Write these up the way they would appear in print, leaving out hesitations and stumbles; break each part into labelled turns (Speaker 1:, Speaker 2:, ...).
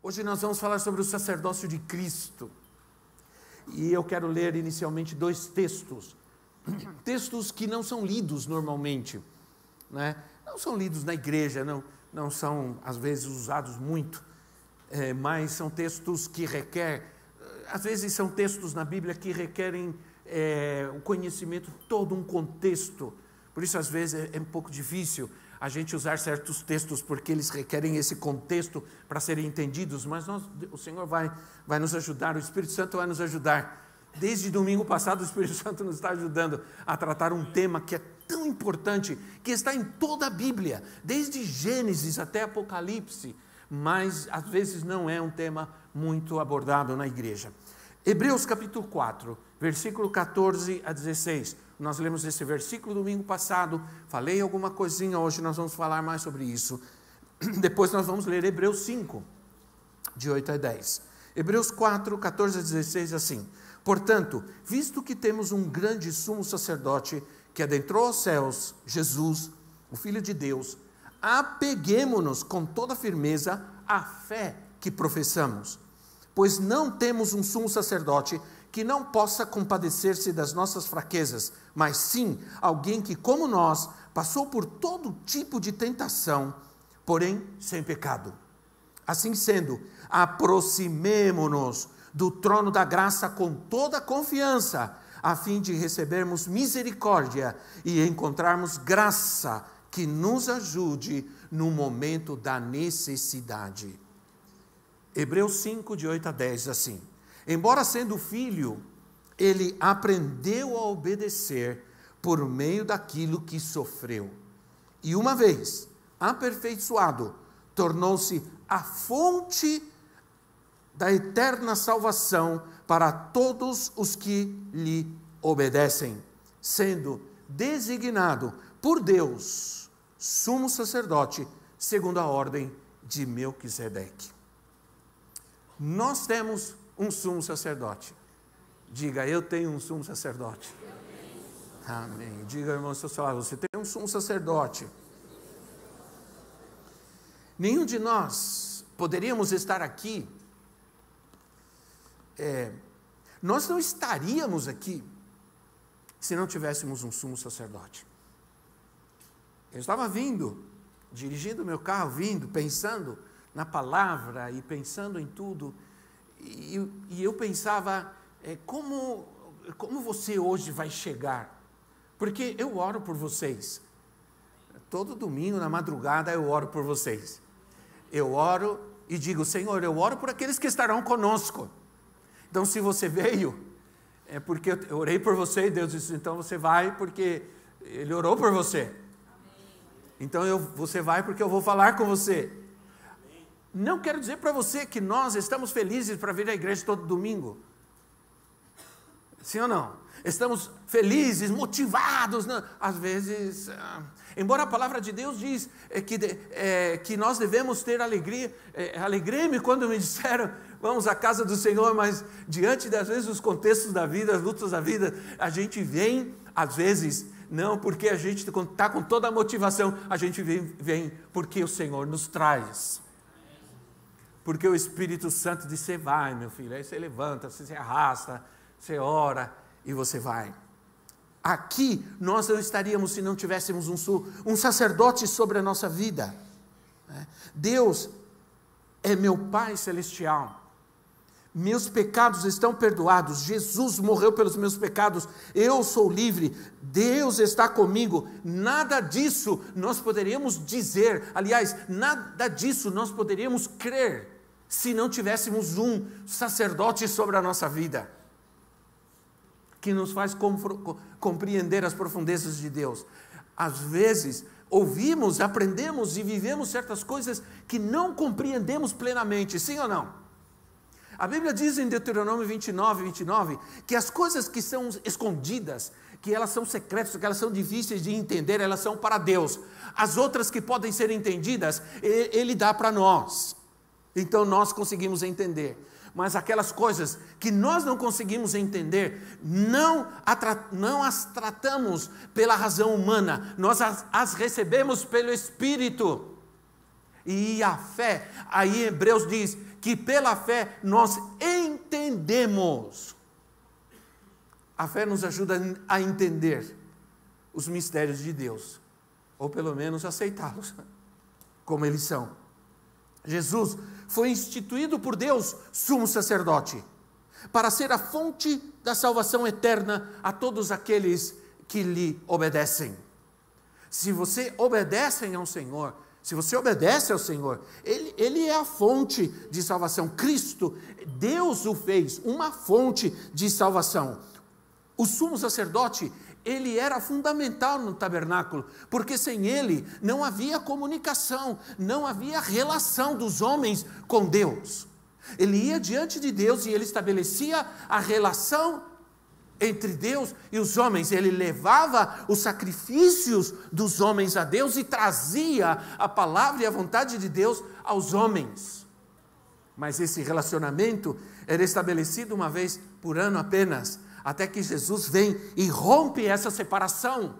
Speaker 1: Hoje nós vamos falar sobre o sacerdócio de Cristo. E eu quero ler inicialmente dois textos. Textos que não são lidos normalmente, né? Não são lidos na igreja, não são às vezes usados muito, mas são textos que às vezes são textos na Bíblia que requerem um conhecimento, todo um contexto. Por isso às vezes é um pouco difícil a gente usar certos textos, porque eles requerem esse contexto para serem entendidos, mas o Senhor vai nos ajudar, o Espírito Santo vai nos ajudar. Desde domingo passado o Espírito Santo nos está ajudando a tratar um tema que é tão importante, que está em toda a Bíblia, desde Gênesis até Apocalipse, mas às vezes não é um tema muito abordado na igreja. Hebreus capítulo 4, versículo 14 a 16, nós lemos esse versículo domingo passado, falei alguma coisinha, hoje nós vamos falar mais sobre isso. Depois nós vamos ler Hebreus 5, de 8 a 10. Hebreus 4, 14 a 16, assim: portanto, visto que temos um grande sumo sacerdote que adentrou aos céus, Jesus, o Filho de Deus, apeguemo-nos com toda firmeza à fé que professamos, pois não temos um sumo sacerdote que não possa compadecer-se das nossas fraquezas, mas sim alguém que, como nós, passou por todo tipo de tentação, porém sem pecado. Assim sendo, aproximemo-nos do trono da graça com toda a confiança, a fim de recebermos misericórdia e encontrarmos graça que nos ajude no momento da necessidade. Hebreus 5, de 8 a 10, assim: embora sendo filho, ele aprendeu a obedecer por meio daquilo que sofreu. E uma vez aperfeiçoado, tornou-se a fonte da eterna salvação para todos os que lhe obedecem, sendo designado por Deus sumo sacerdote, segundo a ordem de Melquisedeque. Nós temos um sumo sacerdote. Diga, eu tenho um sumo sacerdote. Amém. Diga, irmão, seu salário, você tem um sumo sacerdote. Nenhum de nós poderíamos estar aqui, nós não estaríamos aqui se não tivéssemos um sumo sacerdote. Eu estava dirigindo meu carro, pensando na palavra e pensando em tudo, e eu pensava, como você hoje vai chegar? Porque eu oro por vocês, todo domingo na madrugada eu oro por vocês, eu oro e digo, Senhor, eu oro por aqueles que estarão conosco. Então se você veio, é porque eu orei por você e Deus disse, então você vai porque Ele orou por você. Então você vai porque eu vou falar com você. Não quero dizer para você que nós estamos felizes para vir à igreja todo domingo. Sim ou não? Estamos felizes, motivados. Não? Às vezes, embora a palavra de Deus diz que nós devemos ter alegria. Alegrei-me quando me disseram, vamos à casa do Senhor, mas diante das vezes os contextos da vida, as lutas da vida, a gente vem, às vezes, não porque a gente está com toda a motivação, a gente vem porque o Senhor nos traz. Porque o Espírito Santo diz, você vai, meu filho, aí você levanta, você se arrasta, você ora e você vai. Aqui nós não estaríamos se não tivéssemos um sacerdote sobre a nossa vida. Deus é meu Pai Celestial. Meus pecados estão perdoados, Jesus morreu pelos meus pecados, eu sou livre, Deus está comigo. Nada disso nós poderíamos dizer, aliás, nada disso nós poderíamos crer, se não tivéssemos um sacerdote sobre a nossa vida, que nos faz compreender as profundezas de Deus. Às vezes, ouvimos, aprendemos e vivemos certas coisas que não compreendemos plenamente, sim ou não? A Bíblia diz em Deuteronômio 29, que as coisas que são escondidas, que elas são secretas, que elas são difíceis de entender, elas são para Deus. As outras que podem ser entendidas, Ele dá para nós. Então nós conseguimos entender. Mas aquelas coisas que nós não conseguimos entender, não as tratamos pela razão humana, nós as recebemos pelo Espírito. E a fé, aí Hebreus diz que pela fé nós entendemos. A fé nos ajuda a entender os mistérios de Deus, ou pelo menos aceitá-los como eles são. Jesus foi instituído por Deus sumo sacerdote, para ser a fonte da salvação eterna a todos aqueles que lhe obedecem. Se você obedece ao Senhor, se você obedece ao Senhor, Ele é a fonte de salvação. Cristo, Deus o fez uma fonte de salvação. O sumo sacerdote, ele era fundamental no tabernáculo, porque sem ele não havia comunicação, não havia relação dos homens com Deus. Ele ia diante de Deus e ele estabelecia a relação entre Deus e os homens. Ele levava os sacrifícios dos homens a Deus e trazia a palavra e a vontade de Deus aos homens. Mas esse relacionamento era estabelecido uma vez por ano apenas, até que Jesus vem e rompe essa separação.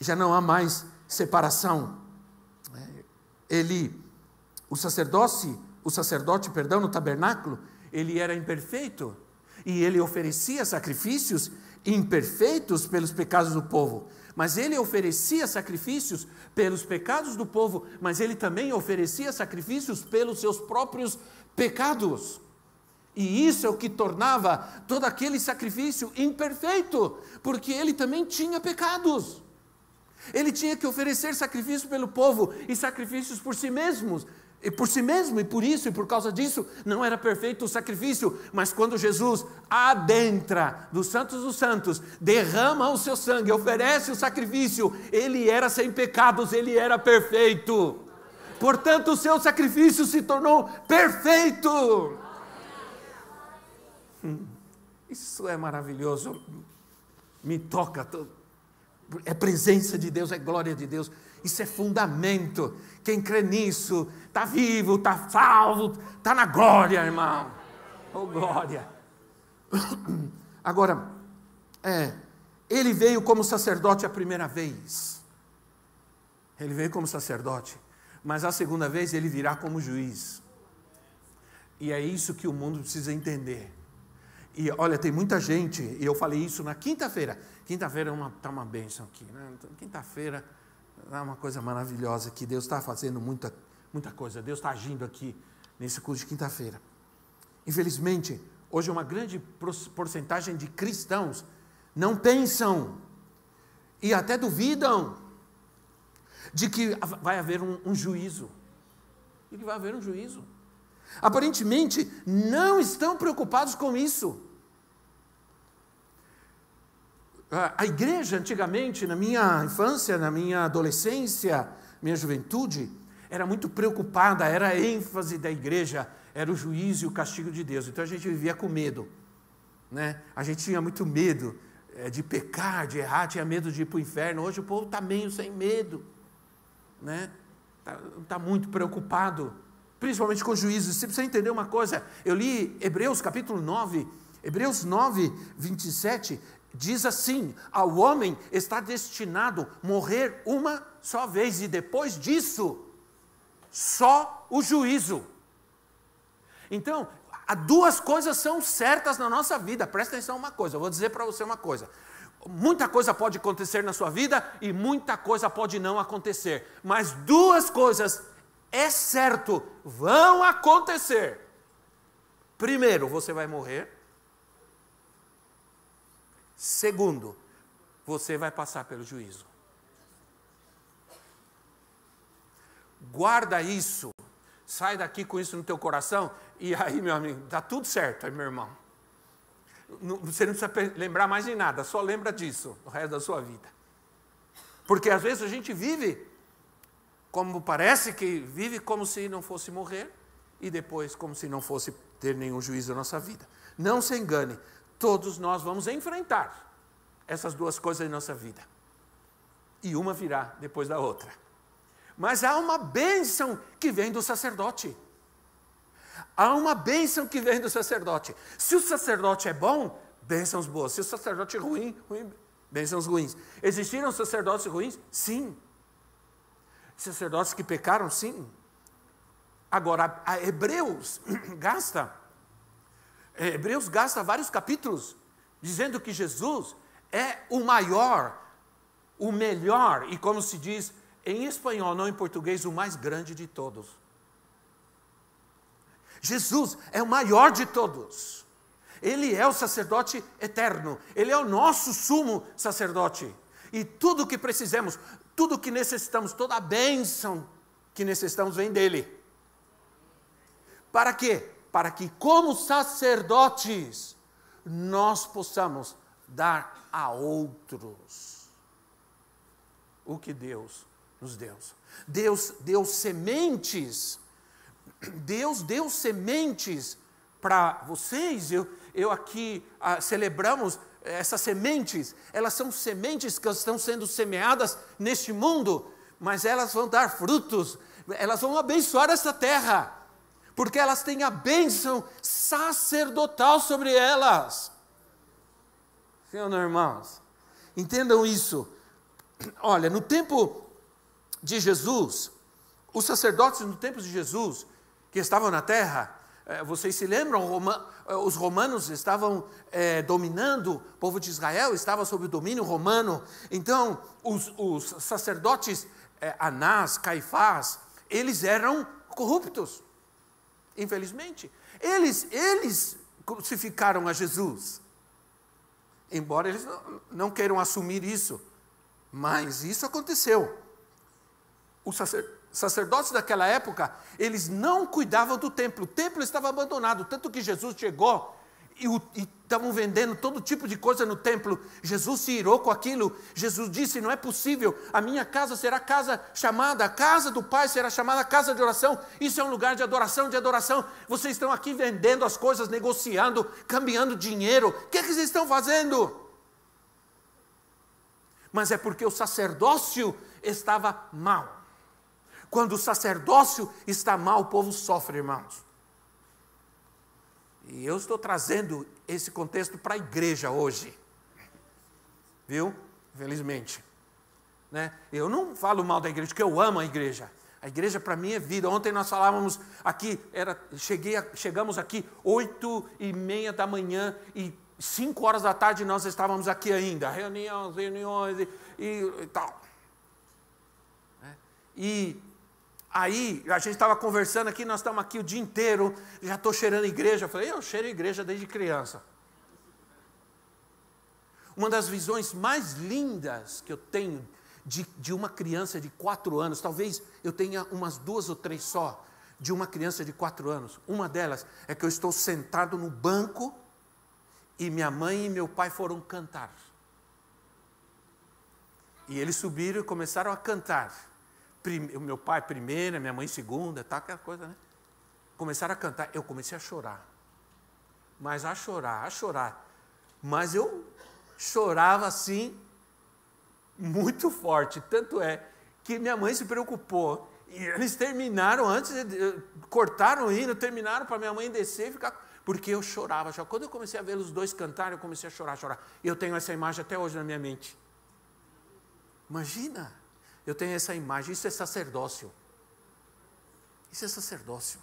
Speaker 1: Já não há mais separação. O sacerdote, no tabernáculo, ele era imperfeito, e ele oferecia sacrifícios imperfeitos pelos pecados do povo. Mas ele oferecia sacrifícios pelos pecados do povo, mas ele também oferecia sacrifícios pelos seus próprios pecados. E isso é o que tornava todo aquele sacrifício imperfeito, porque ele também tinha pecados. Ele tinha que oferecer sacrifício pelo povo e sacrifícios por si mesmo, e por isso e por causa disso não era perfeito o sacrifício. Mas quando Jesus adentra dos santos dos santos, derrama o seu sangue, oferece o sacrifício, ele era sem pecados, ele era perfeito. Portanto, o seu sacrifício se tornou perfeito. Isso é maravilhoso, me toca, é presença de Deus, é glória de Deus, isso é fundamento. Quem crê nisso, está vivo, está salvo, está na glória, irmão, oh glória. Agora, ele veio como sacerdote a primeira vez, ele veio como sacerdote, mas a segunda vez ele virá como juiz, e é isso que o mundo precisa entender. E olha, tem muita gente, e eu falei isso na quinta-feira está uma bênção aqui, né? Quinta-feira é uma coisa maravilhosa, que Deus está fazendo muita coisa, Deus está agindo aqui, nesse culto de quinta-feira. Infelizmente, hoje uma grande porcentagem de cristãos não pensam, e até duvidam, de que vai haver um juízo, e que vai haver um juízo. Aparentemente, não estão preocupados com isso. A igreja, antigamente, na minha infância, na minha adolescência, minha juventude, era muito preocupada, era a ênfase da igreja, era o juízo e o castigo de Deus. Então a gente vivia com medo, né? A gente tinha muito medo de pecar, de errar, tinha medo de ir para o inferno. Hoje o povo está meio sem medo, né? Está muito preocupado, principalmente com juízo. Você precisa entender uma coisa, eu li Hebreus capítulo 9, Hebreus 9, 27, diz assim: ao homem está destinado morrer uma só vez, e depois disso, só o juízo. Então, duas coisas são certas na nossa vida, presta atenção uma coisa, eu vou dizer para você uma coisa, muita coisa pode acontecer na sua vida, e muita coisa pode não acontecer, mas duas coisas é certo, vão acontecer. Primeiro, você vai morrer. Segundo, você vai passar pelo juízo. Guarda isso, sai daqui com isso no teu coração, e aí, meu amigo, está tudo certo, aí, meu irmão. Você não precisa lembrar mais de nada, só lembra disso o resto da sua vida. Porque às vezes a gente vive parece que vive como se não fosse morrer, e depois como se não fosse ter nenhum juízo na nossa vida. Não se engane, todos nós vamos enfrentar essas duas coisas em nossa vida, e uma virá depois da outra. Mas há uma bênção que vem do sacerdote. Há uma bênção que vem do sacerdote. Se o sacerdote é bom, bênçãos boas. Se o sacerdote é ruim, bênçãos ruins. Existiram sacerdotes ruins? Sim. Sacerdotes que pecaram? Sim. Agora, Hebreus gasta vários capítulos dizendo que Jesus é o maior, o melhor, e como se diz em espanhol, não em português, o mais grande de todos. Jesus é o maior de todos. Ele é o sacerdote eterno. Ele é o nosso sumo sacerdote. E tudo o que precisamos, tudo o que necessitamos, toda a bênção que necessitamos vem dele. Para quê? Para que como sacerdotes nós possamos dar a outros o que Deus nos deu. Deus deu sementes. Deus deu sementes para vocês. Eu aqui celebramos essas sementes. Elas são sementes que estão sendo semeadas neste mundo, mas elas vão dar frutos. Elas vão abençoar essa terra, porque elas têm a bênção sacerdotal sobre elas. Sim ou não, irmãos? Entendam isso. Olha, no tempo de Jesus, os sacerdotes no tempo de Jesus, que estavam na terra, vocês se lembram, os romanos estavam dominando, o povo de Israel estava sob o domínio romano. Então, os sacerdotes, Anás, Caifás, eles eram corruptos, infelizmente. Eles crucificaram a Jesus, embora eles não queiram assumir isso, mas isso aconteceu. Os sacerdotes daquela época, eles não cuidavam do templo. O templo estava abandonado, tanto que Jesus chegou e estavam vendendo todo tipo de coisa no templo. Jesus se irou com aquilo. Jesus disse: não é possível, a minha casa será casa chamada, a casa do Pai será chamada casa de oração. Isso é um lugar de adoração, de adoração. Vocês estão aqui vendendo as coisas, negociando, cambiando dinheiro. O que vocês estão fazendo? Mas é porque o sacerdócio estava mal. Quando o sacerdócio está mal, o povo sofre, irmãos. E eu estou trazendo esse contexto para a igreja hoje. Viu? Infelizmente. Né? Eu não falo mal da igreja, porque eu amo a igreja. A igreja para mim é vida. Ontem nós falávamos aqui, chegamos aqui 8:30 da manhã e 5 horas da tarde nós estávamos aqui ainda. Reuniões e tal. E aí, a gente estava conversando aqui, nós estamos aqui o dia inteiro, já estou cheirando igreja. Eu falei, eu cheiro igreja desde criança. Uma das visões mais lindas que eu tenho de uma criança de 4 anos, talvez eu tenha umas 2 ou 3 só, de uma criança de 4 anos. Uma delas é que eu estou sentado no banco e minha mãe e meu pai foram cantar. E eles subiram e começaram a cantar. O meu pai primeira, minha mãe segunda, tá, aquela coisa, né? Começaram a cantar, eu comecei a chorar. Mas a chorar. Mas eu chorava assim, muito forte. Tanto é que minha mãe se preocupou. E eles terminaram antes, cortaram o hino, terminaram para minha mãe descer e ficar... Porque eu chorava. Quando eu comecei a ver os dois cantarem, eu comecei a chorar. E eu tenho essa imagem até hoje na minha mente. Imagina! Eu tenho essa imagem, isso é sacerdócio. Isso é sacerdócio.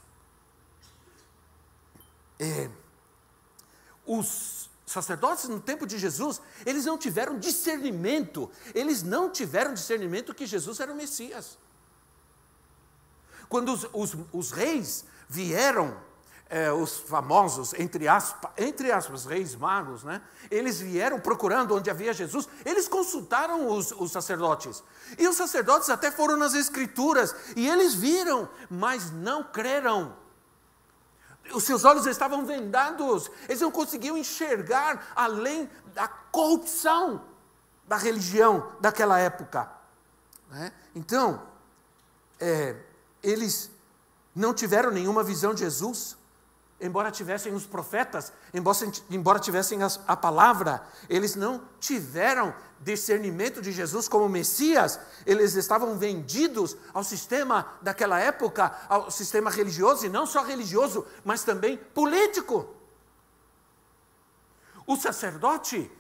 Speaker 1: Os sacerdotes no tempo de Jesus, eles não tiveram discernimento. Eles não tiveram discernimento que Jesus era o Messias. Quando os reis vieram, os famosos, entre aspas, reis magos, né? Eles vieram procurando onde havia Jesus, eles consultaram os sacerdotes, e os sacerdotes até foram nas escrituras, e eles viram, mas não creram. Os seus olhos estavam vendados, eles não conseguiam enxergar além da corrupção da religião daquela época, né? Então, eles não tiveram nenhuma visão de Jesus. Embora tivessem os profetas, embora tivessem a palavra, eles não tiveram discernimento de Jesus como Messias. Eles estavam vendidos ao sistema daquela época, ao sistema religioso, e não só religioso, mas também político. O sacerdote,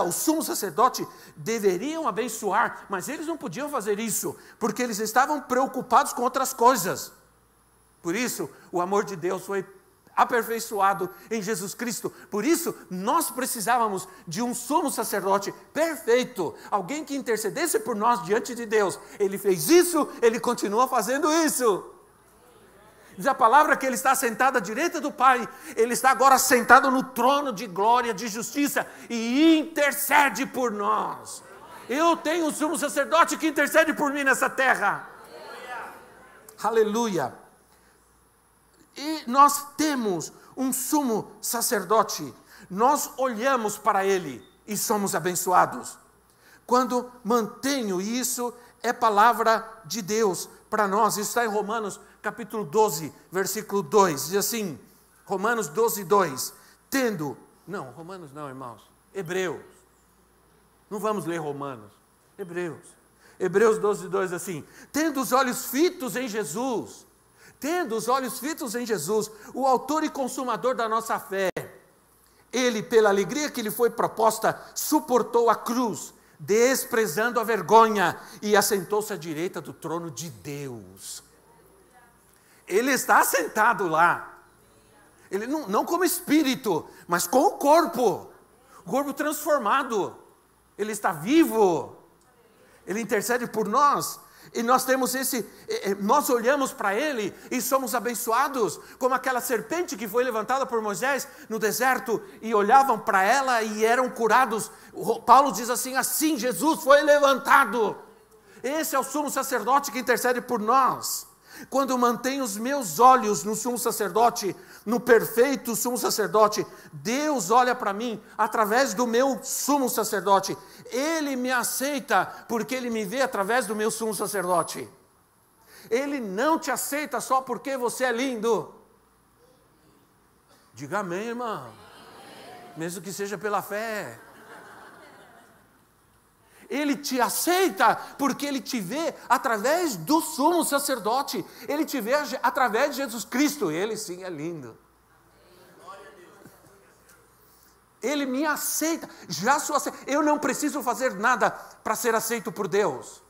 Speaker 1: o sumo sacerdote, deveriam abençoar, mas eles não podiam fazer isso, porque eles estavam preocupados com outras coisas. Por isso, o amor de Deus foi aperfeiçoado em Jesus Cristo. Por isso, nós precisávamos de um sumo sacerdote perfeito, alguém que intercedesse por nós diante de Deus. Ele fez isso, ele continua fazendo isso. Diz a palavra que ele está sentado à direita do Pai, ele está agora sentado no trono de glória, de justiça, e intercede por nós. Eu tenho um sumo sacerdote que intercede por mim nessa terra. Aleluia. E nós temos um sumo sacerdote, nós olhamos para ele e somos abençoados. Quando mantenho isso, é palavra de Deus para nós. Isso está em Romanos capítulo 12, versículo 2, diz assim, Romanos 12, 2, Romanos não, irmãos, Hebreus, não vamos ler Romanos, Hebreus 12, 2, assim, tendo os olhos fitos em Jesus, o autor e consumador da nossa fé, ele, pela alegria que lhe foi proposta, suportou a cruz, desprezando a vergonha, e assentou-se à direita do trono de Deus. Ele está sentado lá, ele não como espírito, mas com o corpo transformado, ele está vivo, ele intercede por nós, e nós temos nós olhamos para ele e somos abençoados, como aquela serpente que foi levantada por Moisés no deserto, e olhavam para ela e eram curados. Paulo diz assim Jesus foi levantado. Esse é o sumo sacerdote que intercede por nós. Quando mantenho os meus olhos no sumo sacerdote, no perfeito sumo sacerdote, Deus olha para mim através do meu sumo sacerdote. Ele me aceita porque ele me vê através do meu sumo sacerdote. Ele não te aceita só porque você é lindo. Diga amém, irmão. Mesmo que seja pela fé. Ele te aceita porque ele te vê através do sumo sacerdote. Ele te vê através de Jesus Cristo. Ele sim é lindo. Ele me aceita. Eu não preciso fazer nada para ser aceito por Deus.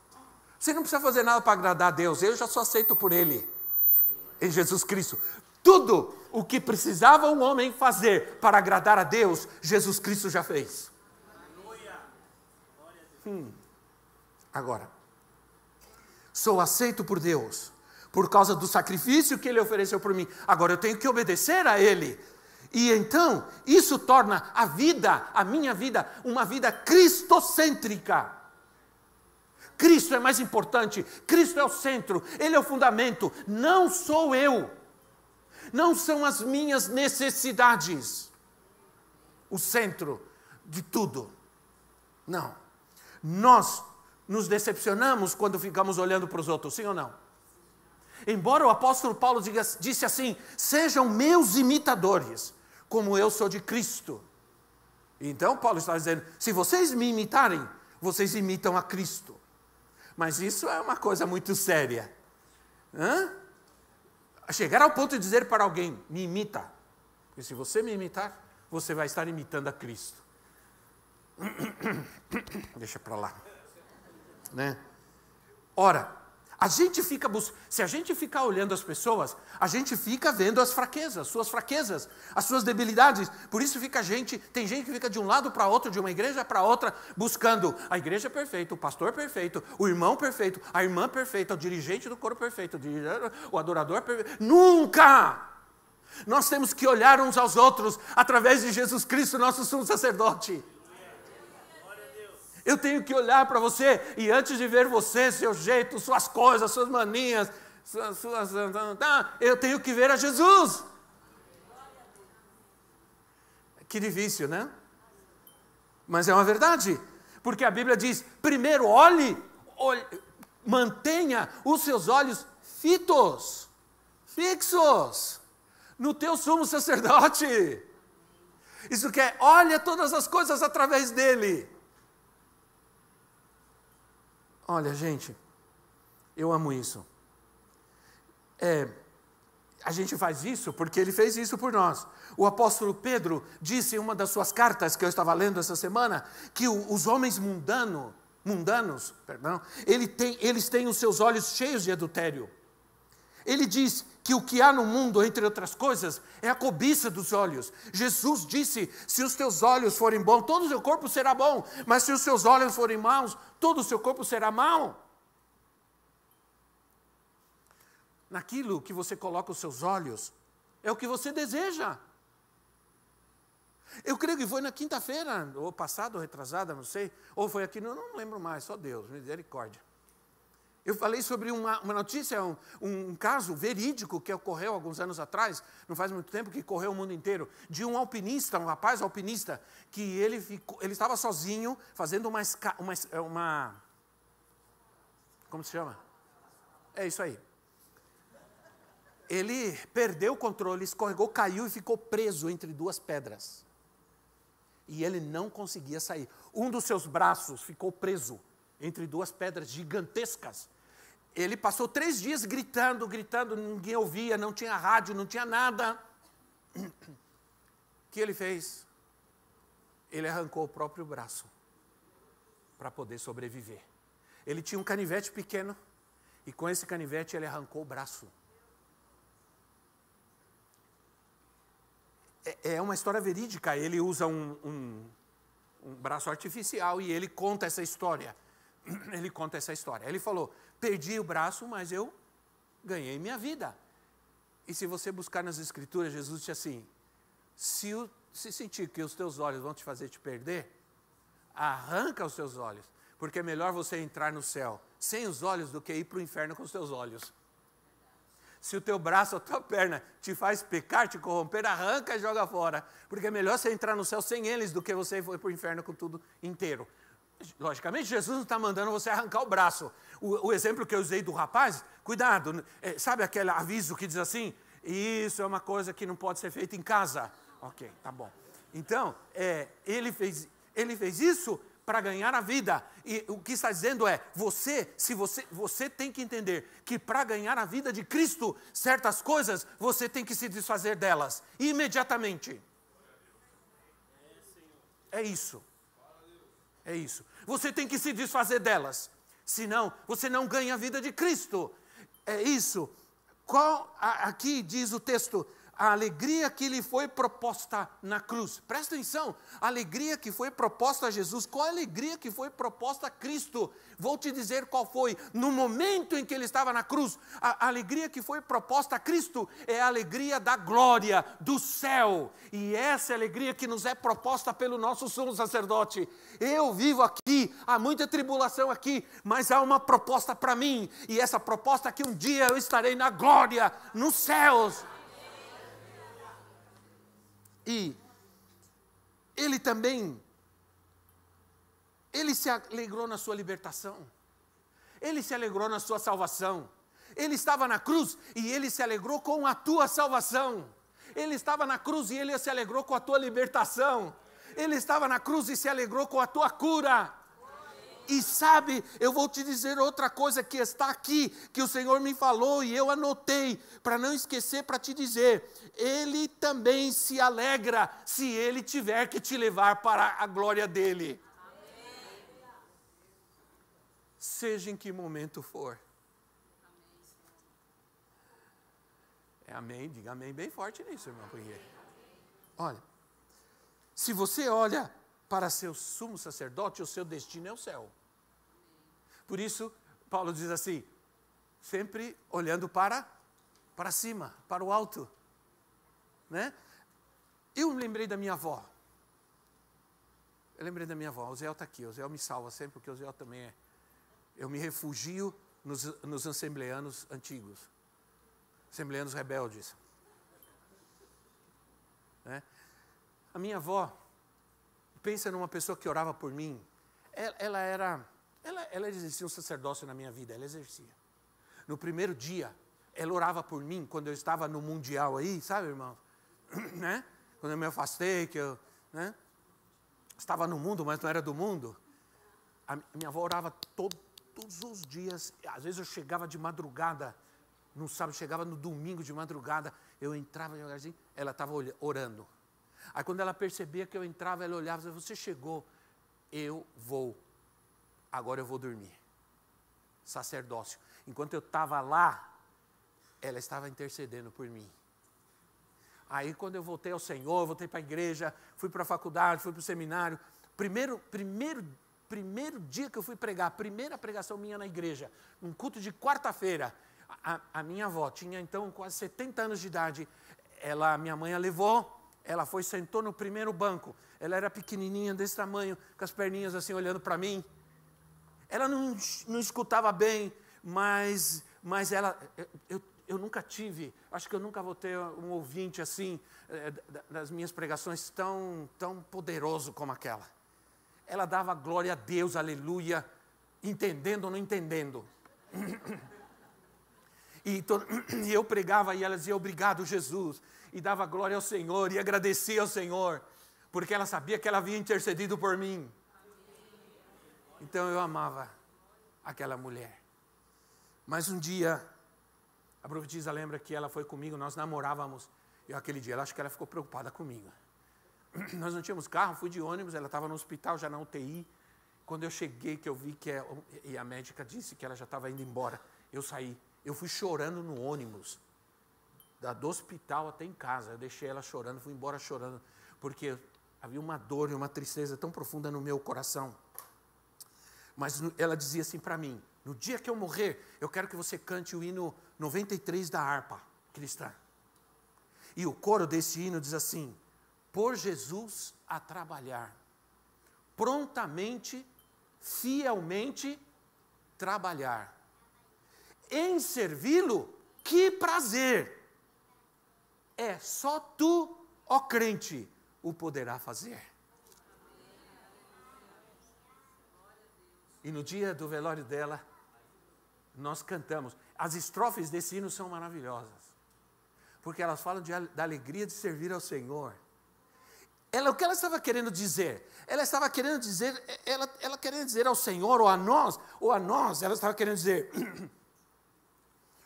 Speaker 1: Você não precisa fazer nada para agradar a Deus. Eu já sou aceito por Ele. Em Jesus Cristo. Tudo o que precisava um homem fazer para agradar a Deus, Jesus Cristo já fez. Agora, sou aceito por Deus, por causa do sacrifício que Ele ofereceu por mim. Agora eu tenho que obedecer a Ele. E então, isso torna a minha vida, uma vida cristocêntrica. Cristo é mais importante, Cristo é o centro, Ele é o fundamento, não sou eu. Não são as minhas necessidades o centro de tudo. Não. Nós nos decepcionamos quando ficamos olhando para os outros, sim ou não? Embora o apóstolo Paulo disse assim, sejam meus imitadores, como eu sou de Cristo. Então Paulo está dizendo, se vocês me imitarem, vocês imitam a Cristo. Mas isso é uma coisa muito séria. Chegar ao ponto de dizer para alguém, me imita. Porque se você me imitar, você vai estar imitando a Cristo. Deixa para lá, né? Ora, se a gente ficar olhando as pessoas, a gente fica vendo as fraquezas, as suas debilidades. Por isso tem gente que fica de um lado para outro, de uma igreja para outra, buscando a igreja perfeita, o pastor perfeito, o irmão perfeito, a irmã perfeita, o dirigente do coro perfeito, o adorador perfeito. Nunca! Nós temos que olhar uns aos outros através de Jesus Cristo, nosso sumo sacerdote. Eu tenho que olhar para você e antes de ver você, seu jeito, suas coisas, suas manias, eu tenho que ver a Jesus. Que difícil, né? Mas é uma verdade, porque a Bíblia diz, primeiro mantenha os seus olhos fixos, no teu sumo sacerdote. Isso quer, olha todas as coisas através dele. Olha, gente, eu amo isso. A gente faz isso porque ele fez isso por nós. O apóstolo Pedro disse em uma das suas cartas que eu estava lendo essa semana, que os homens mundanos, eles têm os seus olhos cheios de adultério. Ele diz que o que há no mundo, entre outras coisas, é a cobiça dos olhos. Jesus disse, se os teus olhos forem bons, todo o seu corpo será bom, mas se os seus olhos forem maus, todo o seu corpo será mau. Naquilo que você coloca os seus olhos, é o que você deseja. Eu creio que foi na quinta-feira, ou passado, ou retrasada, não sei, ou foi aqui, não lembro mais, só Deus, misericórdia. Eu falei sobre uma notícia, um caso verídico que ocorreu alguns anos atrás, não faz muito tempo, que correu o mundo inteiro, de um alpinista, um rapaz alpinista, que ele estava sozinho, fazendo uma como se chama? É isso aí. Ele perdeu o controle, escorregou, caiu e ficou preso entre duas pedras. E ele não conseguia sair. Um dos seus braços ficou preso entre duas pedras gigantescas. Ele passou 3 dias gritando, ninguém ouvia, não tinha rádio, não tinha nada. O que ele fez? Ele arrancou o próprio braço para poder sobreviver. Ele tinha um canivete pequeno e com esse canivete ele arrancou o braço. É uma história verídica. Ele usa um braço artificial e ele conta essa história. Ele conta essa história. Ele falou, perdi o braço, mas eu ganhei minha vida. E se você buscar nas escrituras, Jesus disse assim, se sentir que os teus olhos vão te fazer te perder, arranca os teus olhos, porque é melhor você entrar no céu sem os olhos do que ir para o inferno com os teus olhos. Se o teu braço ou a tua perna te faz pecar, te corromper, arranca e joga fora, porque é melhor você entrar no céu sem eles do que você ir para o inferno com tudo inteiro. Logicamente, Jesus não está mandando você arrancar o braço. O exemplo que eu usei do rapaz, cuidado, sabe aquele aviso que diz assim, isso é uma coisa que não pode ser feita em casa. Ok, tá bom. Então, ele fez isso para ganhar a vida. E o que está dizendo é, você tem que entender que para ganhar a vida de Cristo, certas coisas, você tem que se desfazer delas, imediatamente. É isso. É isso. Você tem que se desfazer delas. Senão, você não ganha a vida de Cristo. É isso. Aqui diz o texto, a alegria que lhe foi proposta na cruz. Presta atenção, a alegria que foi proposta a Jesus, qual a alegria que foi proposta a Cristo? Vou te dizer qual foi. No momento em que ele estava na cruz, a alegria que foi proposta a Cristo é a alegria da glória, do céu. E essa é a alegria que nos é proposta pelo nosso sumo sacerdote. Eu vivo aqui, há muita tribulação aqui, mas há uma proposta para mim. E essa proposta é que um dia eu estarei na glória, nos céus. E ele também, ele se alegrou na sua libertação, ele se alegrou na sua salvação, ele estava na cruz e ele se alegrou com a tua salvação, ele estava na cruz e ele se alegrou com a tua libertação, ele estava na cruz e se alegrou com a tua cura. E sabe, eu vou te dizer outra coisa que está aqui, que o Senhor me falou e eu anotei, para não esquecer, para te dizer, Ele também se alegra, se Ele tiver que te levar para a glória dEle. Amém. Seja em que momento for. Amém, diga amém bem forte nisso, irmão. Olha, se você olha para seu sumo sacerdote, o seu destino é o céu. Por isso, Paulo diz assim, sempre olhando para cima, para o alto. Né? Eu me lembrei da minha avó. O Zé está aqui, o Zé me salva sempre, porque o Zé também é. Eu me refugio nos assembleanos antigos, assembleanos rebeldes. Né? A minha avó, pensa numa pessoa que orava por mim. Ela exercia um sacerdócio na minha vida, ela exercia. No primeiro dia, ela orava por mim, quando eu estava no mundial aí, sabe, irmão? Né? Quando eu me afastei, que eu estava no mundo, mas não era do mundo. A minha avó orava todos os dias. Às vezes eu chegava de madrugada, no sábado, chegava no domingo de madrugada, eu entrava devagarzinho, ela estava orando. Aí quando ela percebia que eu entrava, ela olhava e dizia, você chegou, agora eu vou dormir. Sacerdócio. Enquanto eu estava lá, ela estava intercedendo por mim. Aí quando eu voltei ao Senhor, voltei para a igreja, fui para a faculdade, fui para o seminário, primeiro dia que eu fui pregar, a primeira pregação minha na igreja, um culto de quarta-feira, a minha avó tinha então quase 70 anos de idade, minha mãe a levou, ela foi, sentou no primeiro banco, ela era pequenininha desse tamanho, com as perninhas assim olhando para mim, ela não escutava bem, mas eu nunca tive, acho que eu nunca vou ter um ouvinte assim, das minhas pregações tão poderoso como aquela. Ela dava glória a Deus, aleluia, entendendo ou não entendendo. E eu pregava e ela dizia, obrigado Jesus, e dava glória ao Senhor, e agradecia ao Senhor, porque ela sabia que ela havia intercedido por mim. Então eu amava aquela mulher. Mas um dia, a profetisa lembra que ela foi comigo, nós namorávamos, e aquele dia, acho que ela ficou preocupada comigo. Nós não tínhamos carro, fui de ônibus, ela estava no hospital, já na UTI. Quando eu cheguei, que eu vi e a médica disse que ela já estava indo embora, eu saí. Eu fui chorando no ônibus, do hospital até em casa. Eu deixei ela chorando, fui embora chorando, porque havia uma dor e uma tristeza tão profunda no meu coração. Mas ela dizia assim para mim, no dia que eu morrer, eu quero que você cante o hino 93 da harpa cristã. E o coro desse hino diz assim, por Jesus a trabalhar, prontamente, fielmente trabalhar, em servi-lo, que prazer, é só tu, ó crente, o poderá fazer. E no dia do velório dela, nós cantamos. As estrofes desse hino são maravilhosas, porque elas falam da alegria de servir ao Senhor. O que ela estava querendo dizer? Ela estava querendo dizer, ela querendo dizer ao Senhor, ou a nós, ela estava querendo dizer,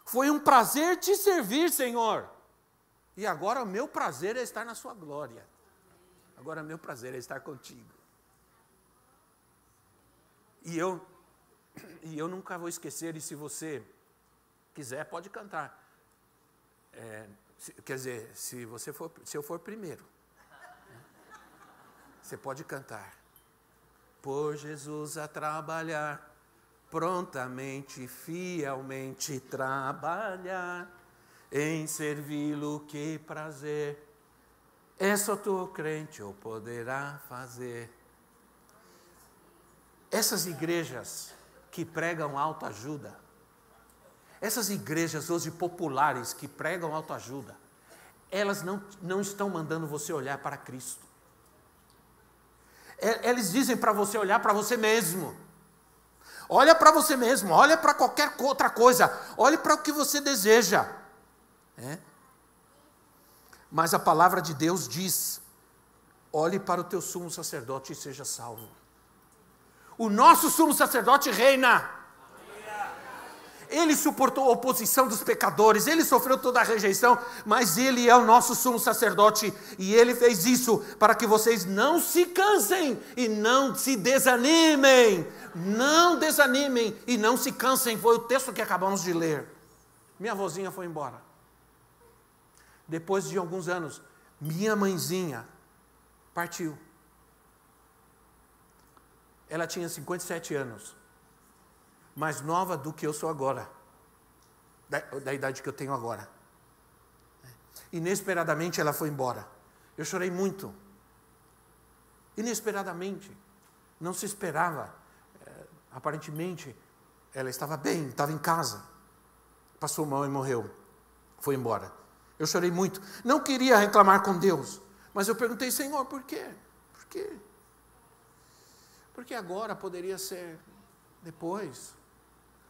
Speaker 1: foi um prazer te servir, Senhor, e agora o meu prazer é estar na sua glória, agora o meu prazer é estar contigo. E eu nunca vou esquecer, e se você quiser, pode cantar. Quer dizer, se eu for primeiro, você pode cantar. Por Jesus a trabalhar, prontamente, fielmente trabalhar, em servi-lo que prazer, é só tu crente o poderá fazer. Essas igrejas que pregam autoajuda, essas igrejas hoje populares que pregam autoajuda, elas não estão mandando você olhar para Cristo. Eles dizem para você olhar para você mesmo. Olha para você mesmo, olha para qualquer outra coisa, olhe para o que você deseja. Mas a palavra de Deus diz, olhe para o teu sumo sacerdote e seja salvo. O nosso sumo sacerdote reina. Ele suportou a oposição dos pecadores, ele sofreu toda a rejeição, mas ele é o nosso sumo sacerdote, e ele fez isso para que vocês não se cansem e não se desanimem. Não desanimem e não se cansem, foi o texto que acabamos de ler. Minha avózinha foi embora. Depois de alguns anos, minha mãezinha partiu. Ela tinha 57 anos. Mais nova do que eu sou agora, da idade que eu tenho agora. Inesperadamente ela foi embora. Eu chorei muito. Inesperadamente. Não se esperava. Aparentemente, ela estava bem, estava em casa. Passou mal e morreu. Foi embora. Eu chorei muito. Não queria reclamar com Deus, mas eu perguntei, Senhor, por quê? Por quê? Porque agora poderia ser depois.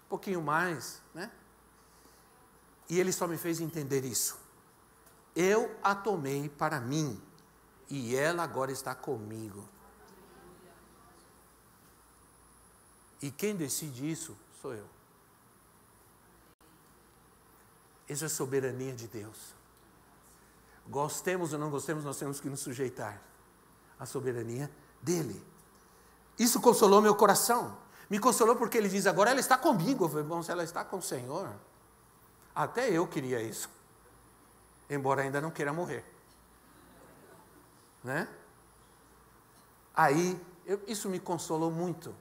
Speaker 1: Um pouquinho mais, né? E ele só me fez entender isso. Eu a tomei para mim, e ela agora está comigo. E quem decide isso sou eu. Isso é soberania de Deus. Gostemos ou não gostemos, nós temos que nos sujeitar à soberania dele. Isso consolou meu coração. Me consolou porque ele diz, agora ela está comigo. Eu falei, bom, se ela está com o Senhor, Até eu queria isso, embora ainda não queira morrer, né? Aí, isso me consolou muito.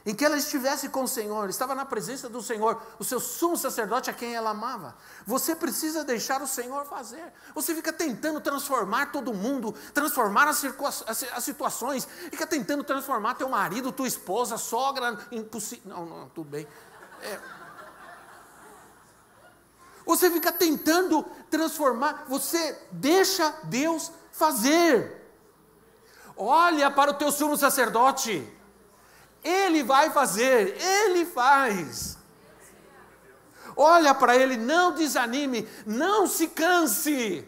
Speaker 1: Em que ela estivesse com o Senhor, estava na presença do Senhor, o seu sumo sacerdote a quem ela amava. Você precisa deixar o Senhor fazer. Você fica tentando transformar todo mundo, transformar as situações, fica tentando transformar teu marido, tua esposa, sogra, impossível. Não, tudo bem. Você fica tentando transformar, você deixa Deus fazer. Olha para o teu sumo sacerdote. Ele vai fazer, Ele faz. Olha para Ele, não desanime, não se canse.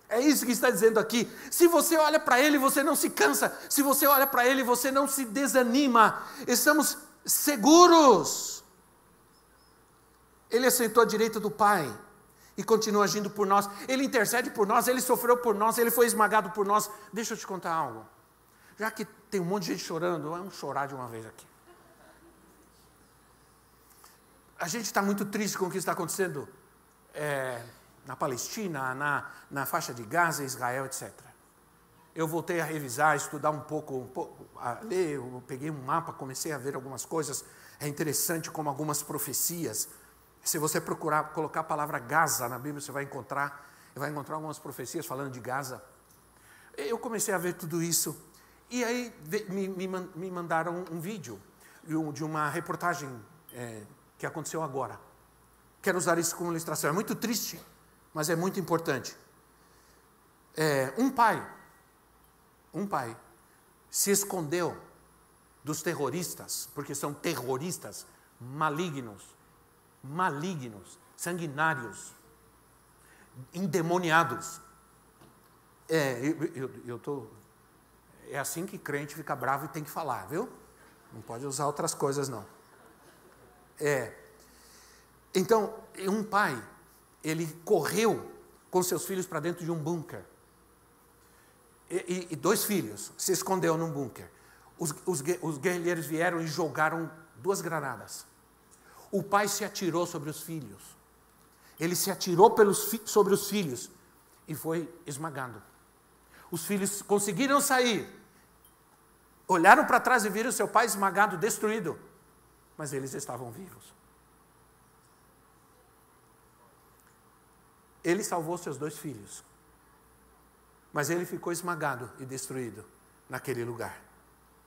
Speaker 1: É isso que está dizendo aqui. Se você olha para Ele, você não se cansa. Se você olha para Ele, você não se desanima. Estamos seguros. Ele assentou à direita do Pai e continua agindo por nós. Ele intercede por nós, Ele sofreu por nós, Ele foi esmagado por nós. Deixa eu te contar algo. Já que tem um monte de gente chorando, vamos chorar de uma vez aqui. A gente está muito triste com o que está acontecendo na Palestina, na faixa de Gaza, Israel, etc. Eu voltei a revisar, estudar um pouco, a ler, eu peguei um mapa, comecei a ver algumas coisas. É interessante como algumas profecias, se você procurar, colocar a palavra Gaza na Bíblia, você vai encontrar algumas profecias falando de Gaza. Eu comecei a ver tudo isso. E aí me mandaram um vídeo de uma reportagem que aconteceu agora. Quero usar isso como ilustração. É muito triste, mas é muito importante. Um pai se escondeu dos terroristas, porque são terroristas malignos, sanguinários, endemoniados. É assim que crente fica bravo e tem que falar, viu? Não pode usar outras coisas, não. Então, um pai, ele correu com seus filhos para dentro de um bunker. E 2 filhos se escondeu num bunker. Os guerrilheiros vieram e jogaram 2 granadas. O pai se atirou sobre os filhos. Ele se atirou sobre os filhos e foi esmagado. Os filhos conseguiram sair. Olharam para trás e viram seu pai esmagado, destruído. Mas eles estavam vivos. Ele salvou seus 2 filhos. Mas ele ficou esmagado e destruído naquele lugar.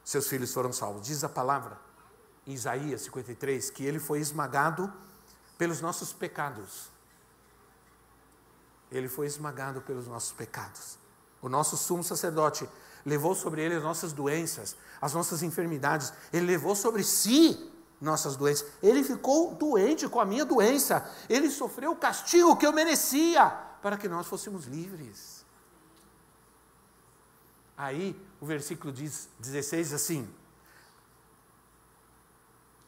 Speaker 1: Seus filhos foram salvos. Diz a palavra, em Isaías 53, que ele foi esmagado pelos nossos pecados. Ele foi esmagado pelos nossos pecados. O nosso sumo sacerdote levou sobre ele as nossas doenças, as nossas enfermidades. Ele levou sobre si nossas doenças. Ele ficou doente com a minha doença. Ele sofreu o castigo que eu merecia para que nós fôssemos livres. Aí o versículo 16 assim.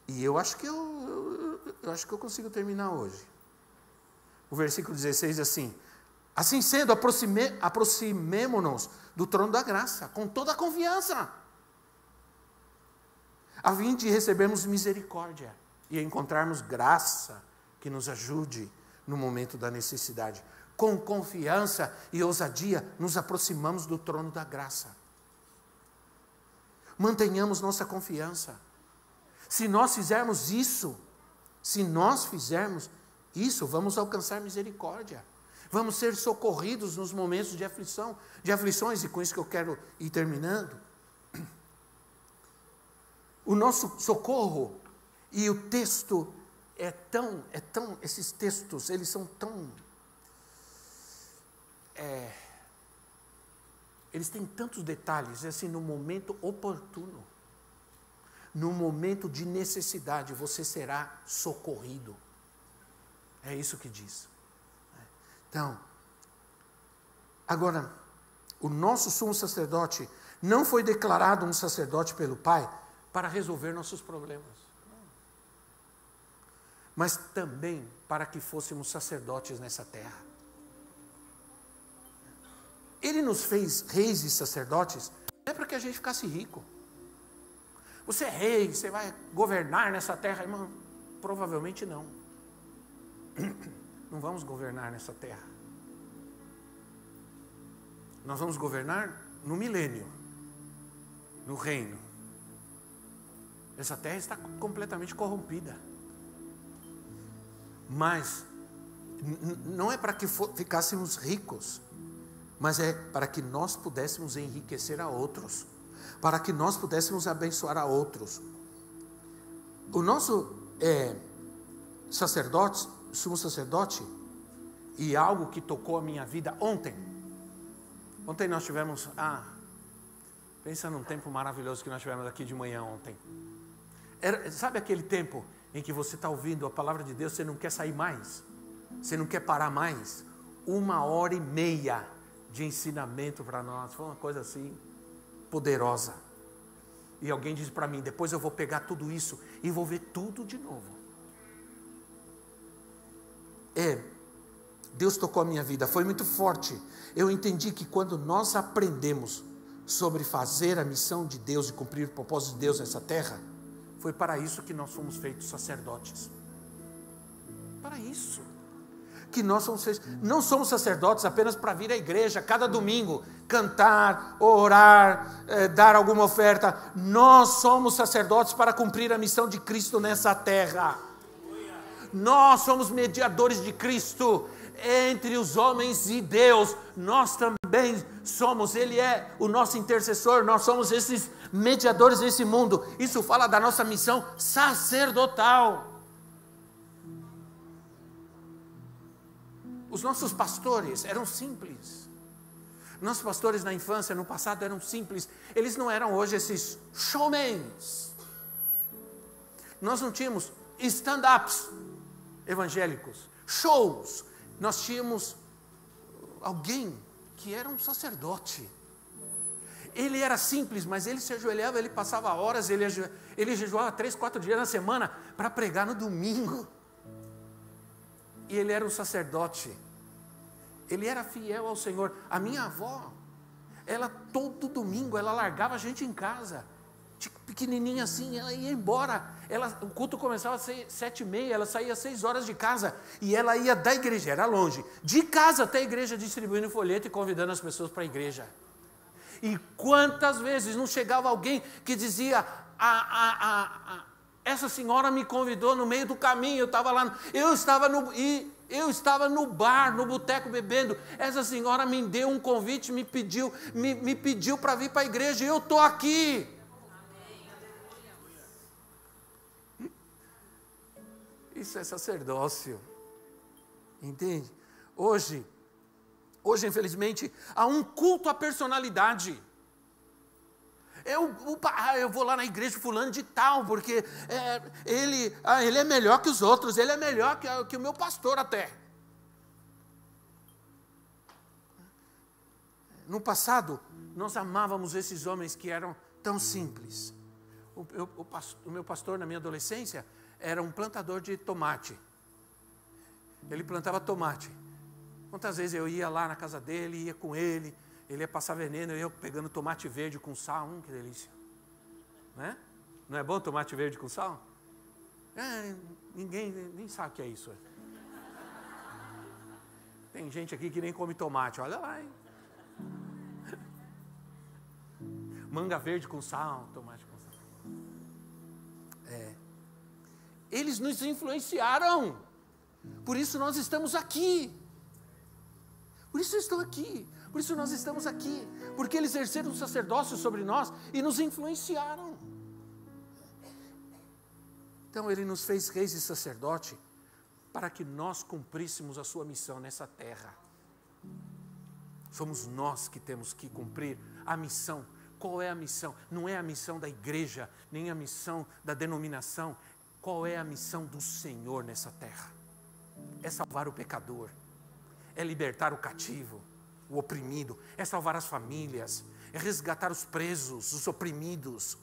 Speaker 1: E eu acho que eu consigo terminar hoje. O versículo 16 assim. Assim sendo, aproximemo-nos do trono da graça, com toda a confiança, a fim de recebermos misericórdia e encontrarmos graça que nos ajude no momento da necessidade. Com confiança e ousadia, nos aproximamos do trono da graça. Mantenhamos nossa confiança. Se nós fizermos isso, vamos alcançar misericórdia. Vamos ser socorridos nos momentos de aflições, e com isso que eu quero ir terminando. O nosso socorro, e o texto esses textos, eles são tão, eles têm tantos detalhes, assim, no momento oportuno, no momento de necessidade, você será socorrido. É isso que diz. Então, agora, o nosso sumo sacerdote não foi declarado um sacerdote pelo Pai para resolver nossos problemas, mas também para que fôssemos sacerdotes nessa terra. Ele nos fez reis e sacerdotes, não é para que a gente ficasse rico. Você é rei, você vai governar nessa terra, irmão? Provavelmente não. não vamos governar nessa terra. Nós vamos governar no milênio, no reino. Essa terra está completamente corrompida. Mas não é para que ficássemos ricos, mas é para que nós pudéssemos enriquecer a outros, para que nós pudéssemos abençoar a outros. O nosso sacerdote, sumo sacerdote, e algo que tocou a minha vida ontem nós tivemos, pensa num tempo maravilhoso que nós tivemos aqui de manhã ontem. Sabe aquele tempo em que você está ouvindo a palavra de Deus, você não quer sair mais, você não quer parar mais? 1h30 de ensinamento para nós, foi uma coisa assim, poderosa. E alguém disse para mim, depois eu vou pegar tudo isso e vou ver tudo de novo. Deus tocou a minha vida, foi muito forte. Eu entendi que quando nós aprendemos sobre fazer a missão de Deus e cumprir o propósito de Deus nessa terra, foi para isso que nós fomos feitos sacerdotes. Para isso que nós somos feitos. Não somos sacerdotes apenas para vir à igreja cada domingo, cantar, orar, dar alguma oferta. Nós somos sacerdotes para cumprir a missão de Cristo nessa terra. Nós somos mediadores de Cristo entre os homens e Deus. Nós também somos, Ele é o nosso intercessor, nós somos esses mediadores desse mundo. Isso fala da nossa missão sacerdotal. Os nossos pastores eram simples. Nossos pastores na infância, no passado, eram simples. Eles não eram hoje esses showmans. Nós não tínhamos stand-ups evangélicos, shows. Nós tínhamos alguém que era um sacerdote. Ele era simples, mas ele se ajoelhava, ele passava horas, ele jejuava 3, 4 dias na semana para pregar no domingo. E ele era um sacerdote. Ele era fiel ao Senhor. A minha avó, ela todo domingo, ela largava a gente em casa, pequenininha assim, ela ia embora. O culto começava às 7h30, ela saía às 6 horas de casa, e ela ia da igreja, era longe, de casa até a igreja, distribuindo folheto e convidando as pessoas para a igreja. E quantas vezes não chegava alguém que dizia, essa senhora me convidou no meio do caminho, eu estava no bar, no boteco bebendo, essa senhora me deu um convite, me pediu para vir para a igreja, e eu estou aqui. Isso é sacerdócio, entende? Hoje, infelizmente, há um culto à personalidade. Eu vou lá na igreja fulano de tal, porque ele é melhor que os outros, ele é melhor que o meu pastor até. No passado, nós amávamos esses homens que eram tão simples. O meu pastor, na minha adolescência, era um plantador de tomate. Ele plantava tomate. Quantas vezes eu ia lá na casa dele, ia com ele, ele ia passar veneno, eu ia pegando tomate verde com sal, que delícia. Né? Não é bom tomate verde com sal? Ninguém nem sabe o que é isso. Tem gente aqui que nem come tomate, olha lá, hein? Manga verde com sal, tomate com sal. Eles nos influenciaram. Por isso nós estamos aqui. Por isso eu estou aqui. Por isso nós estamos aqui. Porque eles exerceram um sacerdócio sobre nós e nos influenciaram. Então ele nos fez reis e sacerdote para que nós cumpríssemos a sua missão nessa terra. Somos nós que temos que cumprir a missão. Qual é a missão? Não é a missão da igreja, nem a missão da denominação. Qual é a missão do Senhor nessa terra? É salvar o pecador, é libertar o cativo, o oprimido, é salvar as famílias, é resgatar os presos, os oprimidos.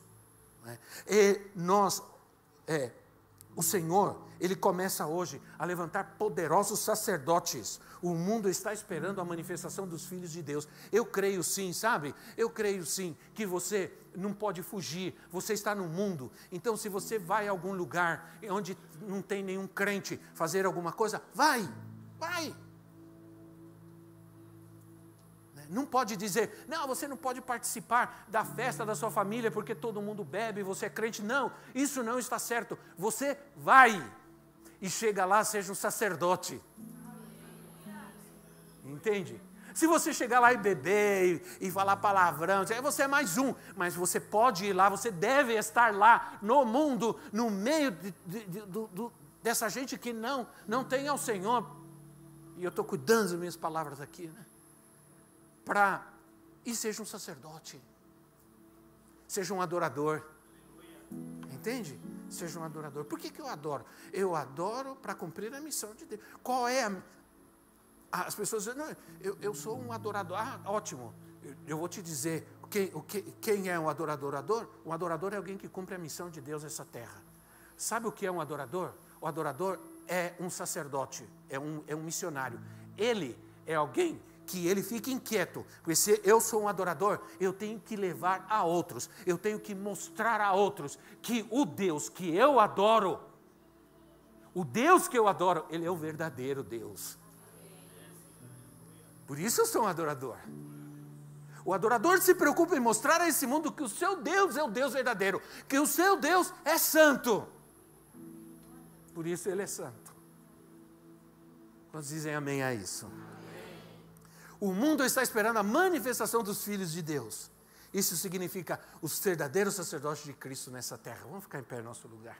Speaker 1: O Senhor, Ele começa hoje a levantar poderosos sacerdotes. O mundo está esperando a manifestação dos filhos de Deus. Eu creio sim, sabe? Eu creio sim que você não pode fugir. Você está no mundo. Então, se você vai a algum lugar onde não tem nenhum crente fazer alguma coisa, vai vai. Não pode dizer, não, você não pode participar da festa da sua família porque todo mundo bebe, você é crente. Não, isso não está certo. Você vai e chega lá, seja um sacerdote. Entende? Se você chegar lá e beber e falar palavrão, você é mais um, mas você pode ir lá, você deve estar lá no mundo, no meio dessa gente que não tem ao Senhor. E eu estou cuidando das minhas palavras aqui, né? E seja um sacerdote, seja um adorador, entende? Seja um adorador. Por que eu adoro? Eu adoro para cumprir a missão de Deus. Qual é as pessoas dizem, não, eu sou um adorador. Ah, ótimo, eu vou te dizer, quem é um adorador? Um adorador é alguém que cumpre a missão de Deus nessa terra. Sabe o que é um adorador? O adorador é um sacerdote, é um missionário. Ele é alguém que ele fica inquieto, porque se eu sou um adorador, eu tenho que levar a outros, eu tenho que mostrar a outros que o Deus que eu adoro, ele é o verdadeiro Deus. Por isso eu sou um adorador. O adorador se preocupa em mostrar a esse mundo que o seu Deus é o Deus verdadeiro, que o seu Deus é santo. Por isso ele é santo. Quantos dizem amém a isso? O mundo está esperando a manifestação dos filhos de Deus. Isso significa os verdadeiros sacerdotes de Cristo nessa terra. Vamos ficar em pé no nosso lugar.